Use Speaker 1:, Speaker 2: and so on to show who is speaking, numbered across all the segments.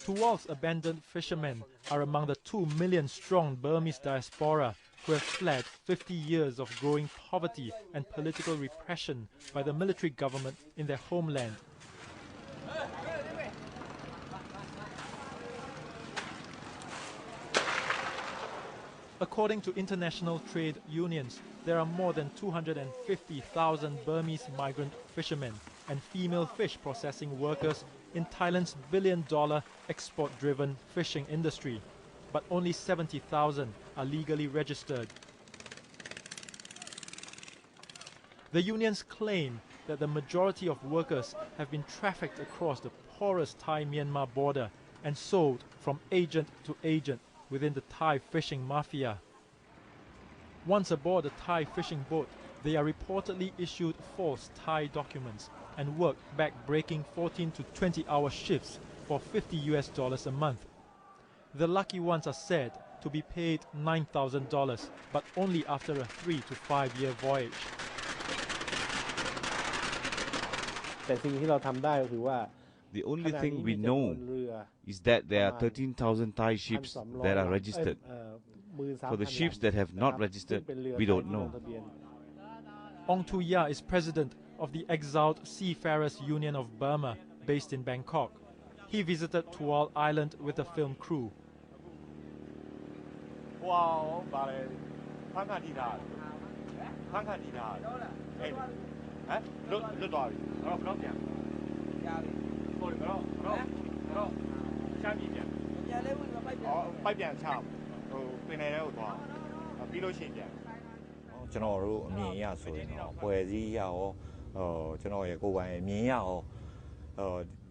Speaker 1: Tuwal's abandoned fishermen are among the 2 million strong Burmese diaspora who have fled 50 years of growing poverty and political repression by the military government in their homeland. According to international trade unions, there are more than 250,000 Burmese migrant fishermen and female fish processing workers in Thailand's billion-dollar export-driven fishing industry, but only 70,000 are legally registered. The unions claim that the majority of workers have been trafficked across the porous Thai-Myanmar border and sold from agent to agent within the Thai fishing mafia. Once aboard a Thai fishing boat, they are reportedly issued false Thai documents and work back-breaking 14 to 20-hour shifts for $50 a month. The lucky ones are said to be paid $9,000, but only after a 3 to 5 year voyage.
Speaker 2: The only thing we know is that there are 13,000 Thai ships that are registered. For the ships that have not registered, we don't know.
Speaker 1: Ong Tu Ya is president of the exiled Seafarers Union of Burma, based in Bangkok. He visited Tuwal Island with the film crew.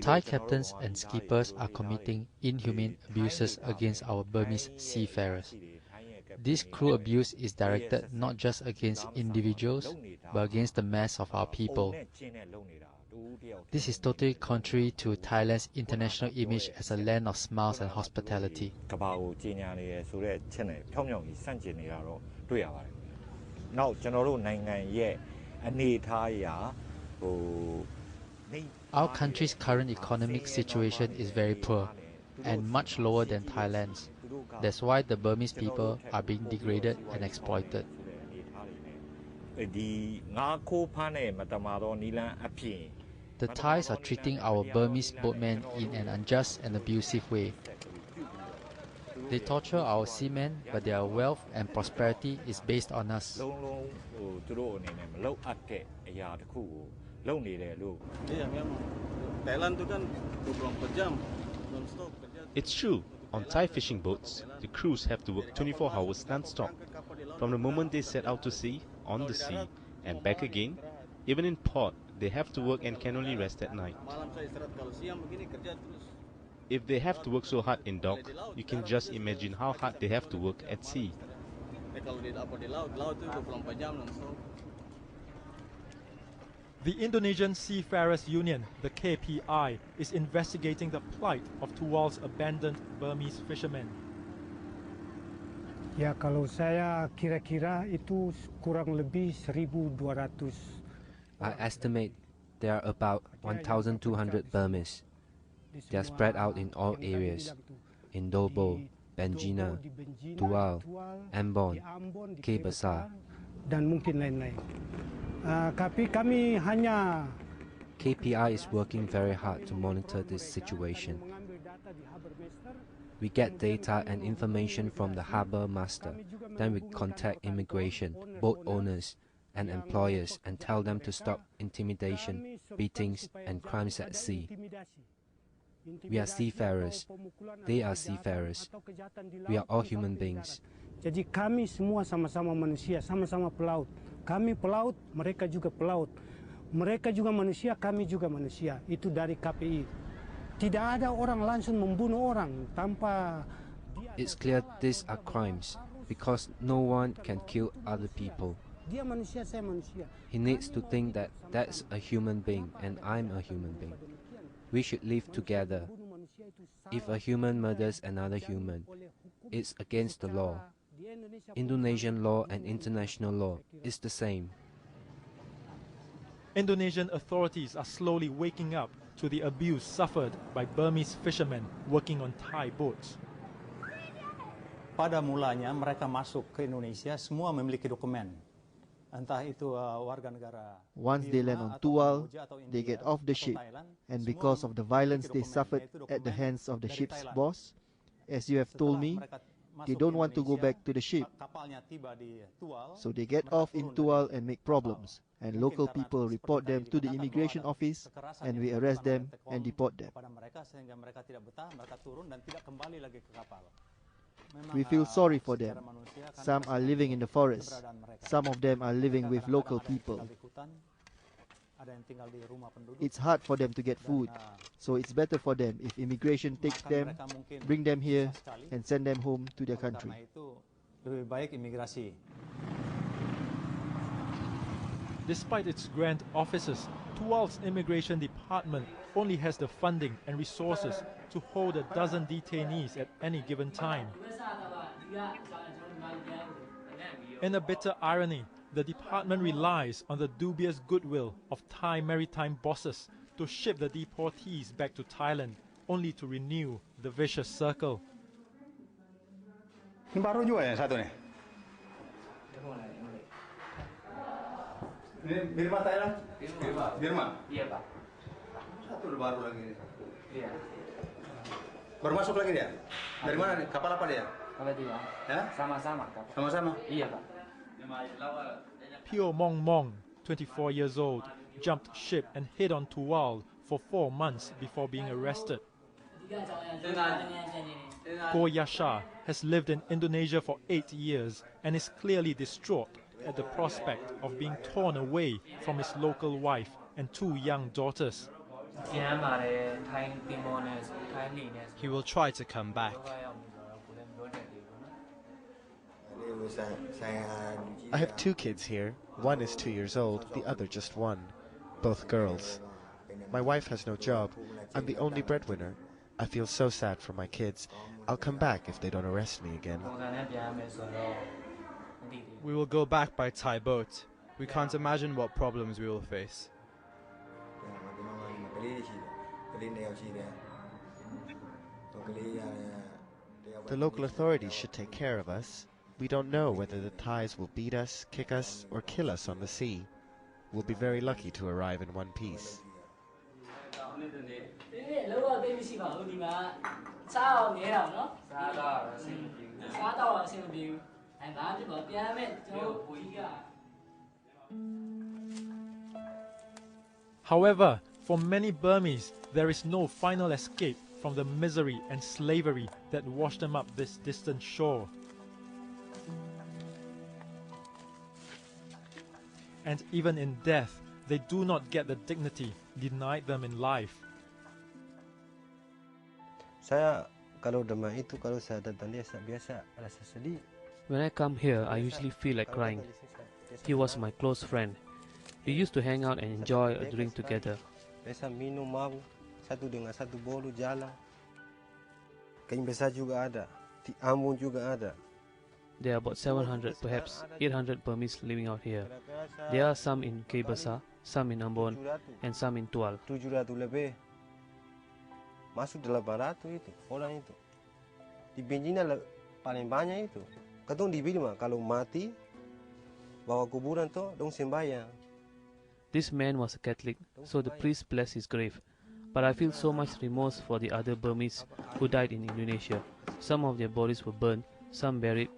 Speaker 3: Thai captains and skippers are committing inhumane abuses against our Burmese seafarers. This cruel abuse is directed not just against individuals, but against the mass of our people. This is totally contrary to Thailand's international image as a land of smiles and hospitality. Our country's current economic situation is very poor and much lower than Thailand's. That's why the Burmese people are being degraded and exploited. The Thais are treating our Burmese boatmen in an unjust and abusive way. They torture our seamen, but their wealth and prosperity is based on us.
Speaker 4: It's true. On Thai fishing boats, the crews have to work 24 hours non-stop. From the moment they set out to sea, on the sea, and back again, even in port, they have to work and can only rest at night. If they have to work so hard in dock, you can just imagine how hard they have to work at sea.
Speaker 1: The Indonesian Seafarers Union, the KPI, is investigating the plight of Tuwal's abandoned Burmese fishermen.
Speaker 5: Ya, kalau saya kira-kira itu kurang lebih 1,200.
Speaker 6: I estimate there are about 1,200 Burmese. They are spread out in all areas, in Dobo, Benjina, Tuwal, Ambon, K Besar,
Speaker 5: dan mungkin lain-lain. Kami hanya
Speaker 6: KPI is working very hard to monitor this situation. We get data and information from the harbour master, then we contact immigration, boat owners and employers and tell them to stop intimidation, beatings and crimes at sea. We are seafarers, they are seafarers, we are all human beings.
Speaker 5: Jadi kami semua sama-sama manusia, sama-sama pelaut. Kami pelaut, mereka juga pelaut. Mereka juga manusia, kami juga manusia. Itu dari KPI. Tidak ada orang langsung membunuh orang tanpa.
Speaker 6: It's clear these are crimes because no one can kill other people.
Speaker 5: Dia manusia, saya manusia.
Speaker 6: He needs to think that that's a human being and I'm a human being. We should live together. If a human murders another human, it's against the law. Indonesian law and international law is the same.
Speaker 1: Indonesian authorities are slowly waking up to the abuse suffered by Burmese fishermen working on Thai boats.
Speaker 7: Pada mulanya mereka masuk ke Indonesia semua memiliki dokumen. Entah itu warga negara.
Speaker 8: Once they land on Tual, they get off the ship, and because of the violence they suffered at the hands of the ship's boss, as you have told me, they don't want to go back to the ship. So they get off in Tual and make problems, and local people report them to the immigration office, and we arrest them and deport them. We feel sorry for them. Some are living in the forest. Some of them are living with local people. It's hard for them to get food, so it's better for them if immigration takes them, bring them here, and send them home to their country.
Speaker 1: Despite its grand offices, Tual's immigration department only has the funding and resources to hold a dozen detainees at any given time. In a bitter irony, the department relies on the dubious goodwill of Thai maritime bosses to ship the deportees back to Thailand, only to renew the vicious circle.
Speaker 7: Ini baru juga ya satu nih. Ini Birma Thailand? Birma? Iya Pak. Satu baru lagi nih. Iya. Baru masuk lagi dia? Dari mana nih? Kapal apa dia?
Speaker 9: Kapal dia.
Speaker 7: Ya?
Speaker 9: Sama-sama.
Speaker 7: Sama-sama?
Speaker 9: Iya Pak.
Speaker 1: Pio Mong Mong, 24 years old, jumped ship and hid on Tual for 4 months before being arrested. Ko Yasha has lived in Indonesia for 8 years and is clearly distraught at the prospect of being torn away from his local wife and 2 young daughters.
Speaker 10: He will try to come back. I have 2 kids here. One is 2 years old, the other just 1. Both girls. My wife has no job. I'm the only breadwinner. I feel so sad for my kids. I'll come back if they don't arrest me again. We will go back by Thai boat. We can't imagine what problems we will face. The local authorities should take care of us. We don't know whether the Thais will beat us, kick us, or kill us on the sea. We'll be very lucky to arrive in one piece.
Speaker 1: However, for many Burmese, there is no final escape from the misery and slavery that washed them up this distant shore. And even in death, they do not get the dignity denied them in life.
Speaker 11: When I come here, I usually feel like crying. He was my close friend. We used to hang out and enjoy a drink together. There are about 700, perhaps 800 Burmese living out here. There are some in Kebasa, some in Ambon, and some in Tual.
Speaker 12: Masuk 800 itu orang itu. Di benjina paling banyak itu. Kadang di Birma kalau mati bawa kuburan tu dong sembahyang.
Speaker 11: This man was a Catholic, so the priest blessed his grave. But I feel so much remorse for the other Burmese who died in Indonesia. Some of their bodies were burned, some buried.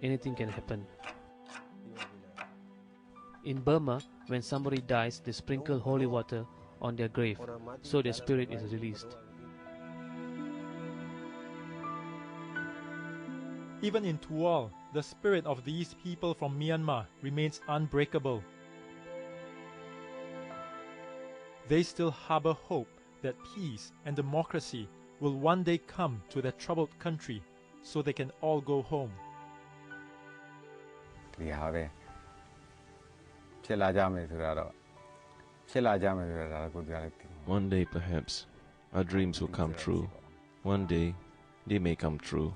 Speaker 11: Anything can happen. In Burma, when somebody dies, they sprinkle holy water on their grave, so their spirit is released.
Speaker 1: Even in Tual, the spirit of these people from Myanmar remains unbreakable. They still harbor hope that peace and democracy will one day come to their troubled country so they can all go home.
Speaker 2: One day, perhaps, our dreams will come true. One day, they may come true.